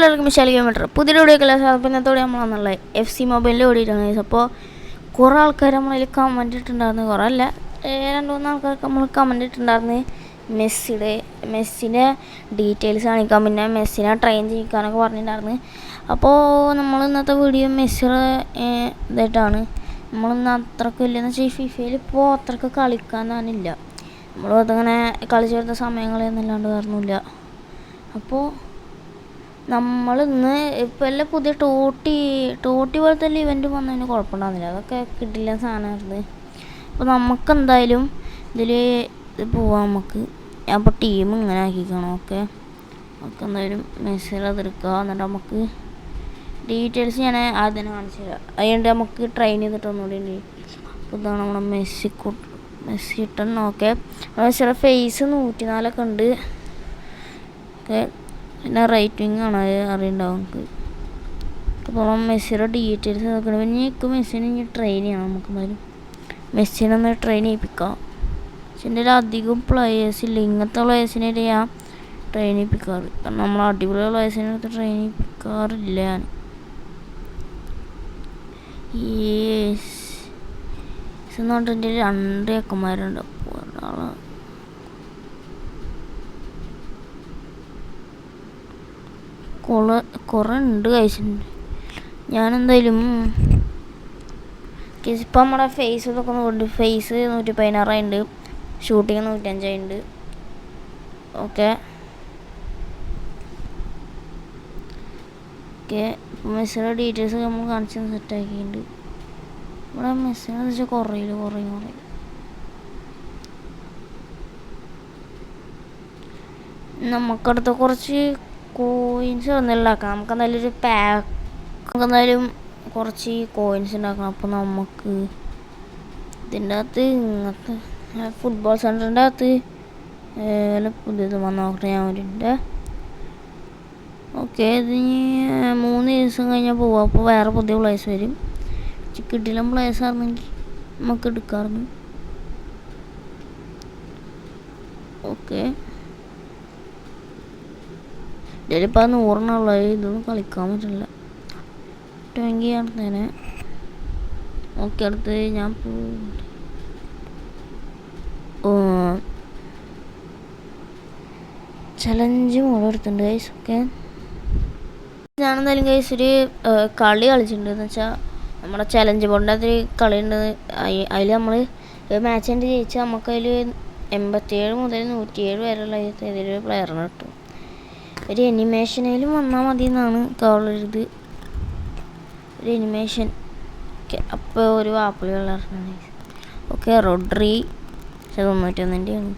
എല്ലാവർക്കും വിശാൽ ഗെയിമർ പുതിയൊരു video സാധനത്തോടെ നമ്മളാണെന്നുള്ള FC മൊബൈലിൽ ഓടിയിട്ടാണ്. അപ്പോൾ കുറേ ആൾക്കാർ നമ്മളതിൽ കമൻറ്റ് ഇട്ടുണ്ടായിരുന്നു. കുറേ അല്ല, 2-3 ആൾക്കാർക്ക് നമ്മൾ കമൻറ്റ് ഇട്ടുണ്ടായിരുന്നു. മെസ്സിൻ്റെ ഡീറ്റെയിൽസ് കാണിക്കാൻ, പിന്നെ മെസ്സിനെ ട്രെയിൻ ചെയ്യിക്കാനൊക്കെ പറഞ്ഞിട്ടുണ്ടായിരുന്നു. അപ്പോൾ നമ്മൾ ഇന്നത്തെ വീഡിയോ മെസ്സിയുടെ ഇതായിട്ടാണ്. നമ്മളിന്ന് അത്രയ്ക്ക് ഇല്ലെന്ന് വെച്ചാൽ ഈ ഫിഫയിൽ ഇപ്പോൾ അത്രയ്ക്ക് കളിക്കാനില്ല. നമ്മൾ അതങ്ങനെ കളിച്ചു വരുന്ന സമയങ്ങളൊന്നുമില്ലാണ്ട് കാരണമില്ല. അപ്പോൾ നമ്മളിന്ന് ഇപ്പോൾ എല്ലാം പുതിയ ടോട്ടി പോലത്തെ എല്ലാം ഇവൻറ്റ് വന്നതിന് കുഴപ്പമുണ്ടാകുന്നില്ല. അതൊക്കെ കിട്ടില്ല സാധനമായിരുന്നു. അപ്പോൾ നമുക്കെന്തായാലും ഇതിൽ പോവാം. നമുക്ക് അപ്പോൾ ടീം ഇങ്ങനെ ആക്കിക്കണം. ഓക്കെ എന്തായാലും മെസ്സേജ് അതെടുക്കുക. എന്നിട്ട് നമുക്ക് ഡീറ്റെയിൽസ് ഞാൻ ആദ്യം കാണിച്ചു തരാം. അതുകൊണ്ട് നമുക്ക് ട്രെയിൻ ചെയ്തിട്ടൊന്നുകൂടി ഉണ്ട്. അപ്പോൾ ഇതാണ് നമ്മുടെ മെസ്സി ഇട്ടൻ. ഓക്കെ മെസ്സിയുടെ ഫേസ് 104 ഉണ്ട്. ഓക്കെ പിന്നെ റൈറ്റ് വിങ് ആണ്, അറിയണ്ടാവും നമുക്ക്. അപ്പോൾ മെസ്സിയുടെ ഡീറ്റെയിൽസ് നോക്കണം. പിന്നെ എനിക്ക് മെസ്സിനെ ഇനി ട്രെയിൻ ചെയ്യണം. നമുക്ക് എന്തായാലും മെസ്സിനെ ഒന്ന് ട്രെയിൻ ചെയ്യിപ്പിക്കാം. പക്ഷെ എൻ്റെ അധികം പ്ലേയേഴ്സ് ഇല്ല. ഇങ്ങനത്തെ പ്ലേയേഴ്സിനെ ഞാൻ ട്രെയിൻ ചെയ്യിപ്പിക്കാറ്. കാരണം നമ്മൾ അടിപൊളി പ്ലേയേഴ്സിനെ അടുത്ത് ട്രെയിൻ ചെയ്യിപ്പിക്കാറില്ല ഞാൻ. എന്ന് പറഞ്ഞിട്ട് എൻ്റെ 2 ചെക്കന്മാരുണ്ട്. അപ്പോൾ ഒരാളെ കുറേ ഉണ്ട് കഴിച്ചിട്ടുണ്ട്. ഞാനെന്തായാലും ഇപ്പം നമ്മുടെ ഫേസ് ഇതൊക്കെ നോക്കുന്നുണ്ട്. ഫേസ് 116 ഉണ്ട്, ഷൂട്ടിങ് 105 ഉണ്ട്. ഓക്കെ ഇപ്പോൾ മെസ്സിയുടെ ഡീറ്റെയിൽസ് നമ്മൾ കാണിച്ച് സെറ്റാക്കിയിട്ടുണ്ട്. ഇവിടെ മെസ്സിനെ വെച്ചാൽ കുറയും. നമുക്കടുത്ത് കുറച്ച് കോയിൻസ് ഉണ്ടാക്കാം. നമുക്ക് എന്തായാലും ഒരു പാക്ക്, നമുക്ക് എന്തായാലും കുറച്ച് കോയിൻസ് ഉണ്ടാക്കണം. അപ്പോൾ നമുക്ക് ഇതിൻ്റെ അകത്ത് ഇങ്ങനത്തെ ഫുട്ബോൾ സെൻറ്ററിൻ്റെ അകത്ത് പുതിയത് വന്ന് നോക്കട്ടെ ഞാൻ അവരുടെ. ഓക്കെ ഇത് 3 ദിവസം കഴിഞ്ഞാൽ പോവാം. അപ്പോൾ വേറെ പുതിയ പ്ലേസ് വരും. കിട്ടില്ല പ്ലേസ് ആയിരുന്നെങ്കിൽ നമുക്ക് എടുക്കാറുണ്ട്. ഓക്കെ ഇതിലിപ്പോൾ 100 ഇതൊന്നും കളിക്കാൻ പറ്റില്ല. 20 ആണെന്നേനെ. ഓക്കെ അടുത്ത് ഞാൻ ചലഞ്ച് മോഡ് എടുത്തിട്ടുണ്ട് ഗൈസ്. ഓക്കെ ഞാനെന്തായാലും ഗൈസ് ഒരു കളി കളിച്ചിട്ടുണ്ട്. എന്ന് വെച്ചാൽ നമ്മുടെ ചലഞ്ച് ബോർഡിൻ്റെ അതിൽ കളിയുണ്ട്. അതിൽ നമ്മൾ മാച്ച് എൻ്റെ ജയിച്ചാൽ നമുക്കതിൽ 87 മുതൽ 107 വരെയുള്ള ഇതിലൊരു പ്ലെയറിനെ കിട്ടും. ഒരു എനിമേഷനിലും വന്നാൽ മതി എന്നാണ് കാളരുത്. ഒരു എനിമേഷൻ. ഓക്കെ അപ്പോൾ ഒരു ആപ്പിൾ കളറാണ്. Okay Rodri 91-ൻ്റെയാണ്.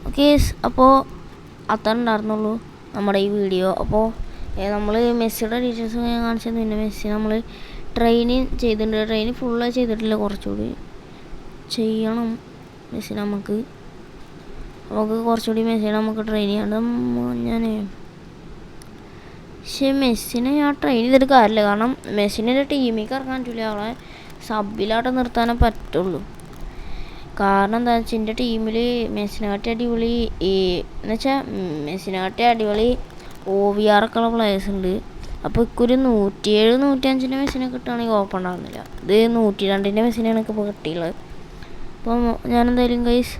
ഓക്കെ അപ്പോൾ അത്ര ഉണ്ടായിരുന്നുള്ളൂ നമ്മുടെ ഈ വീഡിയോ. അപ്പോൾ നമ്മൾ മെസ്സിയുടെ ഡീറ്റെയിൽസ് കാണിച്ചത്. പിന്നെ മെസ്സി നമ്മൾ ട്രെയിനിങ് ചെയ്തിട്ടുണ്ട്. ട്രെയിനിങ് ഫുള്ളായി ചെയ്തിട്ടില്ല, കുറച്ചുകൂടി ചെയ്യണം മെസ്സി. നമുക്ക് കുറച്ചുകൂടി മെസ്സിനെ നമുക്ക് ട്രെയിൻ ചെയ്യാണ്ട് പക്ഷേ മെസ്സിനെ ഞാൻ ട്രെയിൻ ചെയ്തിട്ട് കാര്യമില്ല. കാരണം മെസ്സിനെ ടീമിലേക്ക് ഇറക്കാൻ പറ്റില്ല. അവളെ സബിലായിട്ട് നിർത്താനേ പറ്റുള്ളൂ. കാരണം എന്താ വെച്ചാൽ എൻ്റെ ടീമിൽ മെസ്സിനെക്കാട്ടി അടിപൊളി എന്നുവെച്ചാൽ മെസ്സിനെക്കാട്ടി അടിപൊളി OVR ഒക്കെ ഉള്ള പ്ലേയേഴ്സ് ഉണ്ട്. അപ്പോൾ ഇക്കൊരു 107-105 മെസ്സിനെ കിട്ടുകയാണെങ്കിൽ കുഴപ്പമുണ്ടാകുന്നില്ല. ഇത് 102 മെസ്സിനെയാണ് ഇപ്പോൾ കിട്ടിയുള്ളത്. അപ്പോൾ ഞാനെന്തായാലും ഗൈസ്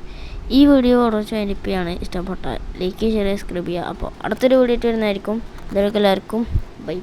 ഈ വീഡിയോ കുറച്ച് വൈൻഡപ്പിയാണ്. ഇഷ്ടപ്പെട്ടാൽ ലൈക്ക്, ഷെയർ, സബ്സ്ക്രൈബ് ചെയ്യുക. അപ്പോൾ അടുത്തൊരു വീഡിയോ ആയിട്ട് വരുന്നതായിരിക്കും. എല്ലാവർക്കും ബൈ.